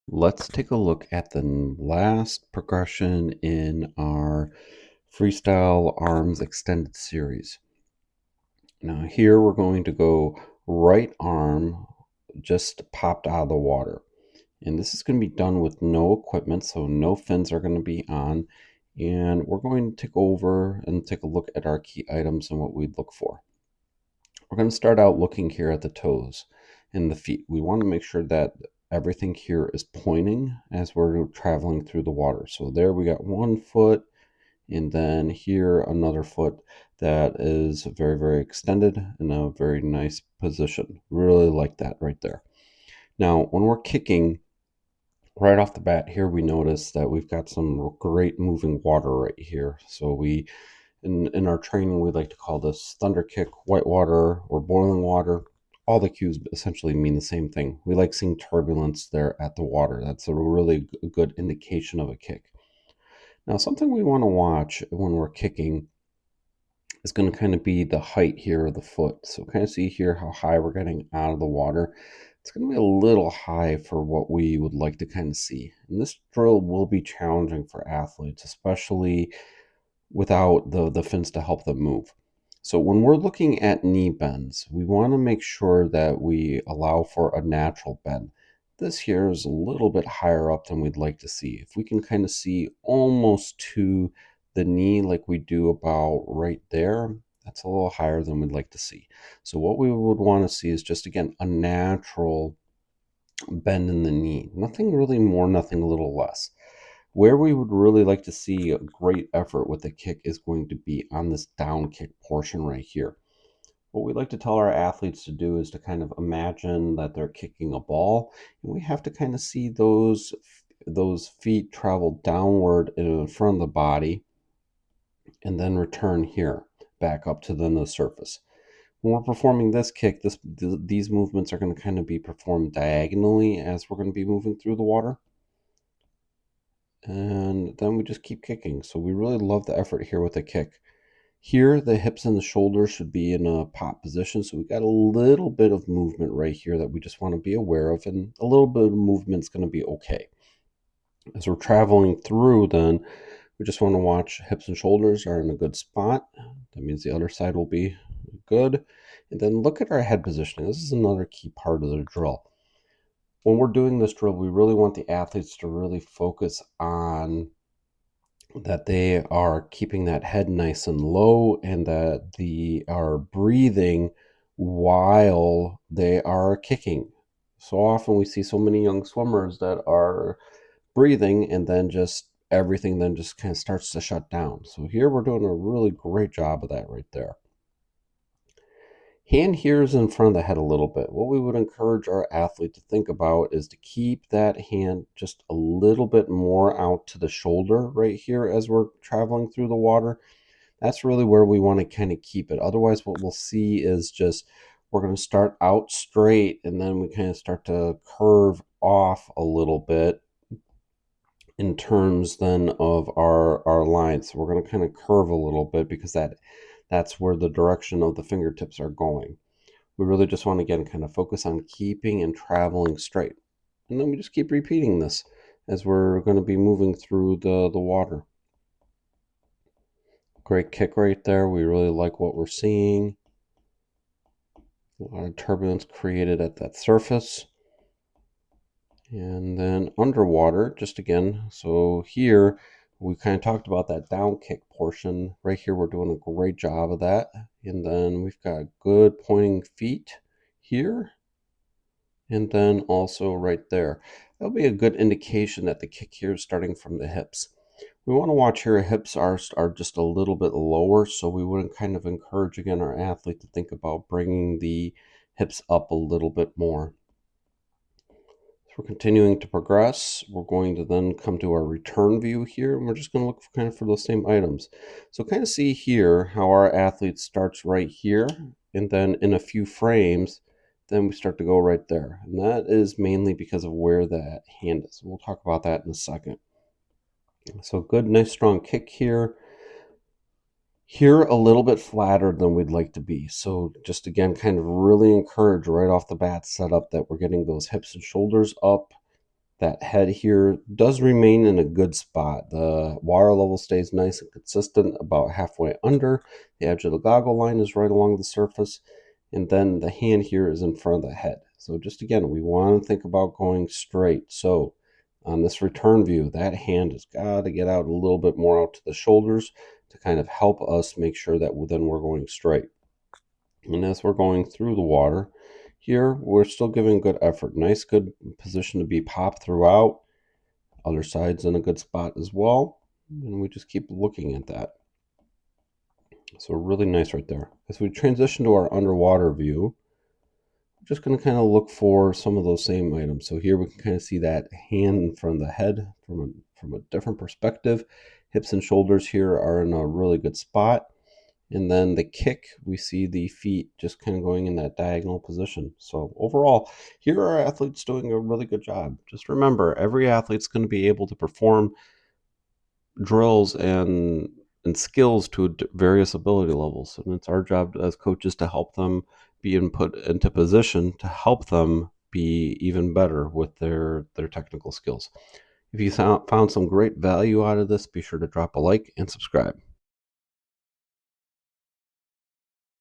Let's take a look at the last progression in our Freestyle Arms Extended series. Now here we're going to go right arm just popped out of the water. And this is going to be done with no equipment, so no fins are going to be on. And we're going to take over and take a look at our key items and what we'd look for. We're going to start out looking here at the toes and the feet. We want to make sure that everything here is pointing as we're traveling through the water. So there we got one foot, and then here another foot that is very, very extended in a very nice position. Really like that right there. Now, when we're kicking, right off the bat here, we notice that we've got some great moving water right here. So in our training, we like to call this thunder kick, white water, or boiling water. All the cues essentially mean the same thing. We like seeing turbulence there at the water. That's a really good indication of a kick. Now, something we want to watch when we're kicking is going to kind of be the height here of the foot. So kind of see here how high we're getting out of the water. It's going to be a little high for what we would like to kind of see. And this drill will be challenging for athletes, especially without the fins to help them move. So when we're looking at knee bends, we want to make sure that we allow for a natural bend. This here is a little bit higher up than we'd like to see. If we can kind of see almost to the knee like we do about right there, that's a little higher than we'd like to see. So what we would want to see is just, again, a natural bend in the knee. Nothing really more, nothing a little less. Where we would really like to see a great effort with the kick is going to be on this down kick portion right here. What we like to tell our athletes to do is to kind of imagine that they're kicking a ball, and we have to kind of see those feet travel downward in front of the body and then return here back up to the surface. When we're performing this kick, these movements are going to kind of be performed diagonally as we're going to be moving through the water. And then we just keep kicking. So we really love the effort here with the kick. Here, the hips and the shoulders should be in a pop position. So we got a little bit of movement right here that we just want to be aware of. And a little bit of movement is going to be okay. As we're traveling through, then we just want to watch hips and shoulders are in a good spot. That means the other side will be good. And then look at our head positioning. This is another key part of the drill. When we're doing this drill, we really want the athletes to really focus on that they are keeping that head nice and low and that they are breathing while they are kicking. So often we see so many young swimmers that are breathing and then just everything then just kind of starts to shut down. So here we're doing a really great job of that right there. Hand here is in front of the head a little bit. What we would encourage our athlete to think about is to keep that hand just a little bit more out to the shoulder right here as we're traveling through the water. That's really where we want to kind of keep it. Otherwise, what we'll see is just we're going to start out straight and then we kind of start to curve off a little bit in terms then of our lines. So we're going to kind of curve a little bit because that's where the direction of the fingertips are going. We really just want to, again, kind of focus on keeping and traveling straight. And then we just keep repeating this as we're going to be moving through the water. Great kick right there. We really like what we're seeing. A lot of turbulence created at that surface. And then underwater, just again, so here we kind of talked about that down kick portion. Right here, we're doing a great job of that. And then we've got good pointing feet here. And then also right there. That'll be a good indication that the kick here is starting from the hips. We want to watch here, hips are just a little bit lower, so we would kind of encourage, again, our athlete to think about bringing the hips up a little bit more. So we're continuing to progress. We're going to then come to our return view here, and we're just going to look kind of for those same items. So kind of see here how our athlete starts right here, and then in a few frames, then we start to go right there. And that is mainly because of where that hand is. We'll talk about that in a second. So good, nice, strong kick here. Here, a little bit flatter than we'd like to be. So just, again, kind of really encourage right off the bat setup that we're getting those hips and shoulders up That head here does remain in a good spot. The water level stays nice and consistent about halfway under. The edge of the goggle line is right along the surface. And then the hand here is in front of the head. So just again, we want to think about going straight. So on this return view, that hand has got to get out a little bit more out to the shoulders to kind of help us make sure that then we're going straight. And as we're going through the water, here we're still giving good effort. Nice, good position to be popped throughout. Other side's in a good spot as well. And we just keep looking at that. So really nice right there. As we transition to our underwater view, we're just going to kind of look for some of those same items. So here we can kind of see that hand in front of the head from a different perspective. Hips and shoulders here are in a really good spot. And then the kick, we see the feet just kind of going in that diagonal position. So overall, here are athletes doing a really good job. Just remember, every athlete's going to be able to perform drills and skills to various ability levels. And it's our job as coaches to help them be put into position to help them be even better with their technical skills. If you found some great value out of this, be sure to drop a like and subscribe.